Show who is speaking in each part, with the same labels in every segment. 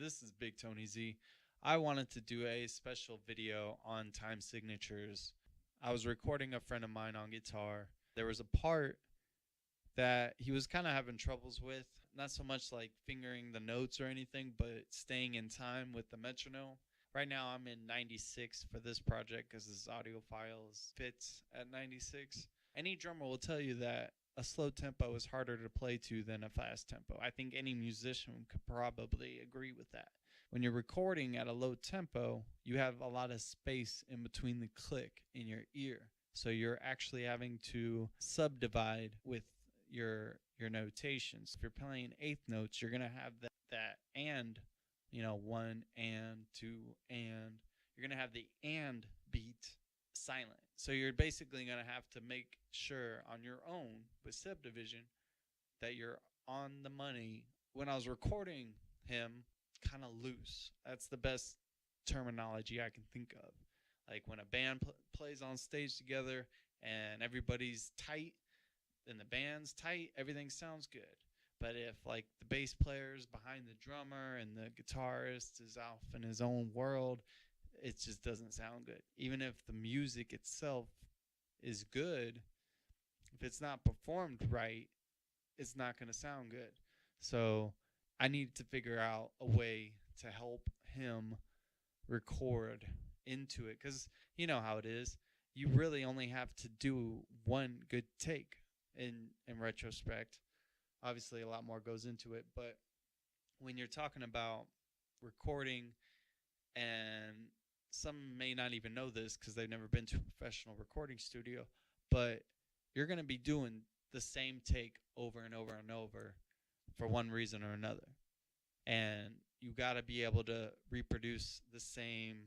Speaker 1: This is Big Tony Z. I wanted to do a special video on time signatures. I was recording a friend of mine on guitar. There was a part that he was kind of having troubles with, not so much like fingering the notes or anything, but staying in time with the metronome. Right now I'm in 96 for this project because this audio file fits at 96. Any drummer will tell you that a slow tempo is harder to play to than a fast tempo. I think any musician could probably agree with that. When you're recording at a low tempo, you have a lot of space in between the click in your ear. So you're actually having to subdivide with your notations. If you're playing eighth notes, you're going to have that and, one and two and. You're going to have the and beat silent. So you're basically going to have to make sure on your own with subdivision that you're on the money. When I was recording him, kind of loose. That's the best terminology I can think of. Like when a band plays on stage together and everybody's tight and the band's tight, everything sounds good. But if like the bass player's behind the drummer and the guitarist is off in his own world, it just doesn't sound good. Even if the music itself is good, if it's not performed right, it's not going to sound good. So I needed to figure out a way to help him record into it, because you know how it is. You really only have to do one good take in retrospect. Obviously a lot more goes into it, but when you're talking about recording, and some may not even know this because they've never been to a professional recording studio, but you're going to be doing the same take over and over and over for one reason or another. And you got to be able to reproduce the same,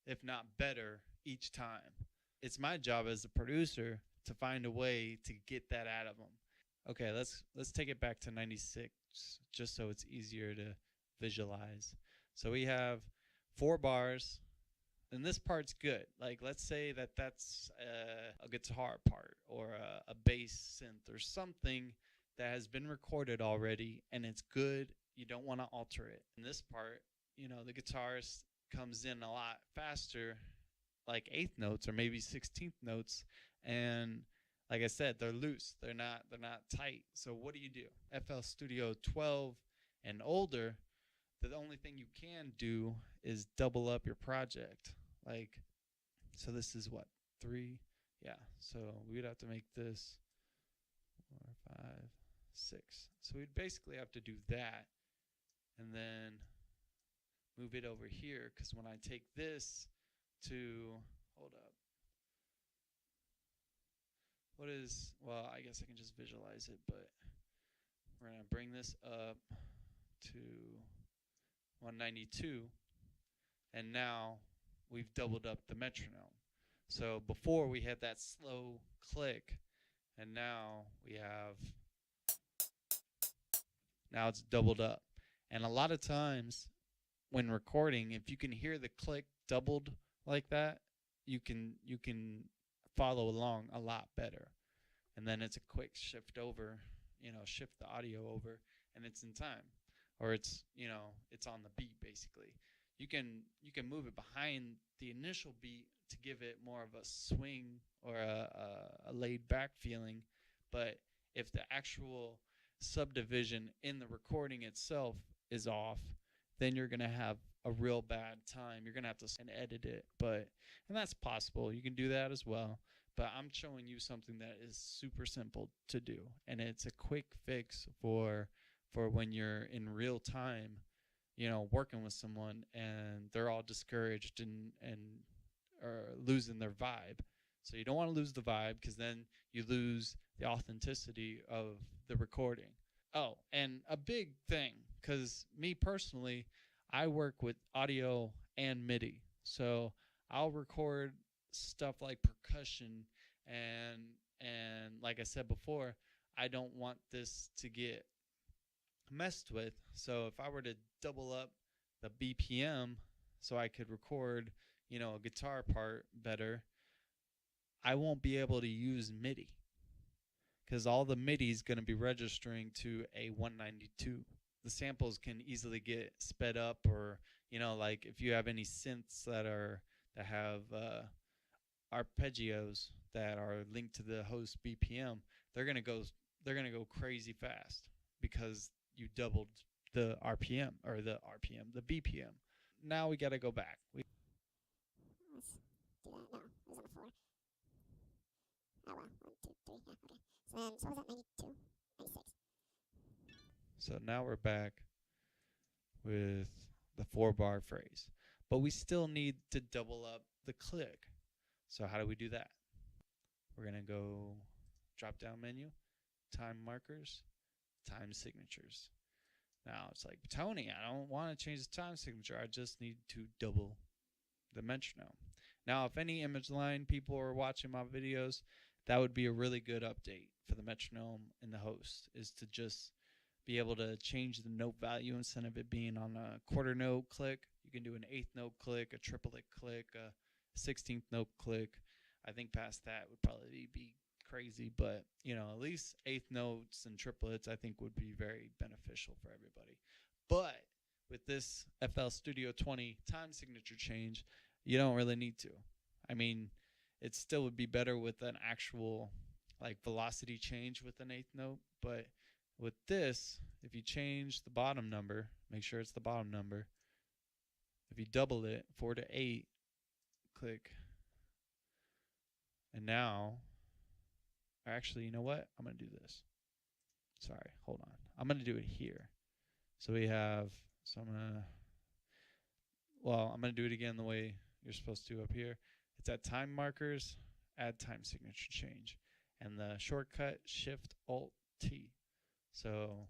Speaker 1: if not better, each time. It's my job as a producer to find a way to get that out of them. Okay, let's take it back to 96 just so it's easier to visualize. So we have 4 bars, and this part's good. Like, let's say that that's a guitar part or a bass synth or something that has been recorded already and it's good. You don't want to alter it. In this part, the guitarist comes in a lot faster, like 8th notes or maybe 16th notes, and like I said, they're loose. They're not tight. So what do? FL Studio 12 and older, the only thing you can do is double up your project. Like, so this is what, 3? Yeah, so we'd have to make this 4, 5, 6. So we'd basically have to do that and then move it over here, because when I take this to, hold up, well, I guess I can just visualize it, but we're going to bring this up to 192, and now we've doubled up the metronome. So before we had that slow click, and now it's doubled up. And a lot of times when recording, if you can hear the click doubled like that, you can follow along a lot better. And then it's a quick shift over, shift the audio over, and it's in time, or it's on the beat. Basically you can move it behind the initial beat to give it more of a swing or a laid back feeling. But if the actual subdivision in the recording itself is off, then you're going to have a real bad time. You're going to have to edit it, and that's possible. You can do that as well. But I'm showing you something that is super simple to do, and it's a quick fix for when you're in real time, working with someone and they're all discouraged and or losing their vibe. So you don't want to lose the vibe, because then you lose the authenticity of the recording. Oh, and a big thing, because me personally, I work with audio and MIDI. So I'll record stuff like percussion, and like I said before, I don't want this to get messed with. So if I were to double up the BPM so I could record, a guitar part better, I won't be able to use MIDI, because all the MIDI is going to be registering to a 192. the samples can easily get sped up, or like if you have any synths that have arpeggios that are linked to the host BPM, they're gonna go crazy fast because you doubled the RPM, or the BPM. Now we gotta go back.
Speaker 2: Let's do that. No, it was on the 4. Oh well, 1, 2, 3, yeah, okay. So what was that, 92? 96.
Speaker 1: So now we're back with the 4-bar phrase, but we still need to double up the click. So how do we do that? We're gonna go drop down menu, time markers, time signatures. Now it's like, Tony, I don't want to change the time signature. I just need to double the metronome. Now, if any image line people are watching my videos, that would be a really good update for the metronome in the host, is to just be able to change the note value instead of it being on a quarter note click. You can do an 8th note click, a triplet click, a 16th note click. I think past that would probably be crazy, but at least 8th notes and triplets I think would be very beneficial for everybody. But with this FL Studio 20 time signature change, you don't really need to. I mean, it still would be better with an actual like velocity change with an 8th note, but with this, if you change the bottom number, make sure it's the bottom number. If you double it, 4 to 8, click. And now, actually, you know what? I'm going to do this. Sorry, hold on. I'm going to do it here. So we have, I'm going to do it again the way you're supposed to up here. It's at time markers, add time signature change. And the shortcut, Shift Alt T. So,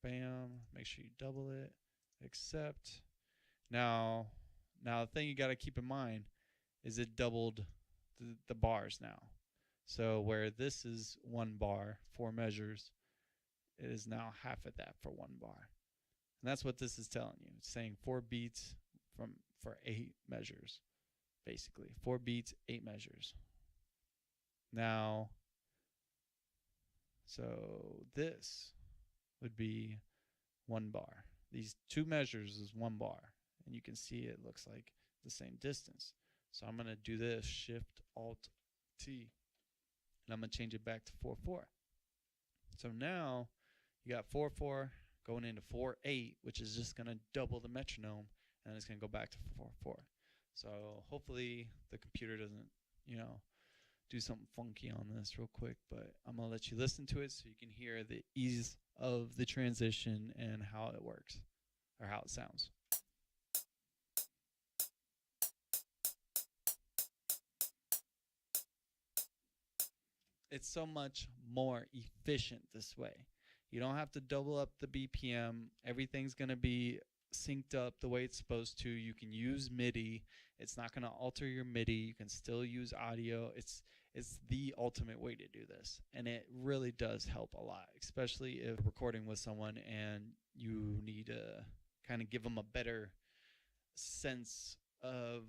Speaker 1: bam, make sure you double it, accept. Now the thing you got to keep in mind is it doubled the bars now. So where this is 1 bar, 4 measures, it is now half of that for 1 bar. And that's what this is telling you. It's saying 4 beats for 8 measures, basically. 4 beats, 8 measures. Now, so this would be 1 bar. These 2 measures is 1 bar. And you can see it looks like the same distance. So I'm going to do this, Shift Alt T. And I'm going to change it back to 4/4. So now you got 4/4 going into 4/8, which is just going to double the metronome, and it's going to go back to 4/4. So hopefully the computer doesn't, do something funky on this real quick, but I'm going to let you listen to it so you can hear the ease of the transition and how it works, or how it sounds. It's so much more efficient this way. You don't have to double up the BPM. Everything's going to be synced up the way it's supposed to. You can use MIDI. It's not going to alter your MIDI. You can still use audio. It's the ultimate way to do this. And it really does help a lot, especially if recording with someone and you need to kind of give them a better sense of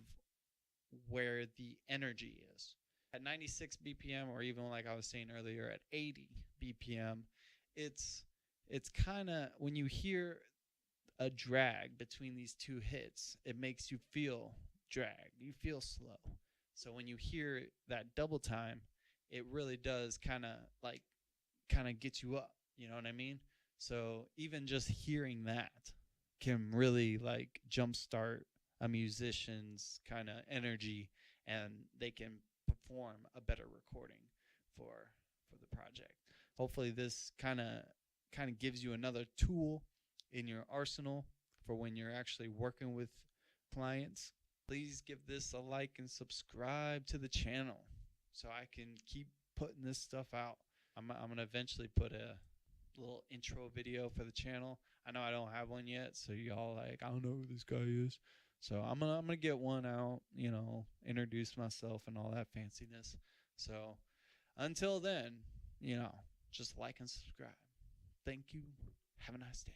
Speaker 1: where the energy is. At 96 BPM, or even like I was saying earlier, at 80 BPM, it's kind of, when you hear a drag between these 2 hits, it makes you feel dragged. You feel slow. So when you hear that double time, it really does kind of get you up. You know what I mean? So even just hearing that can really like jumpstart a musician's kind of energy, and they can perform a better recording for the project. Hopefully this kind of gives you another tool in your arsenal for when you're actually working with clients. Please give this a like and subscribe to the channel so I can keep putting this stuff out. I'm going to eventually put a little intro video for the channel. I know I don't have one yet, so y'all like, I don't know who this guy is. So I'm gonna get one out, introduce myself and all that fanciness. So until then, just like and subscribe. Thank you. Have a nice day.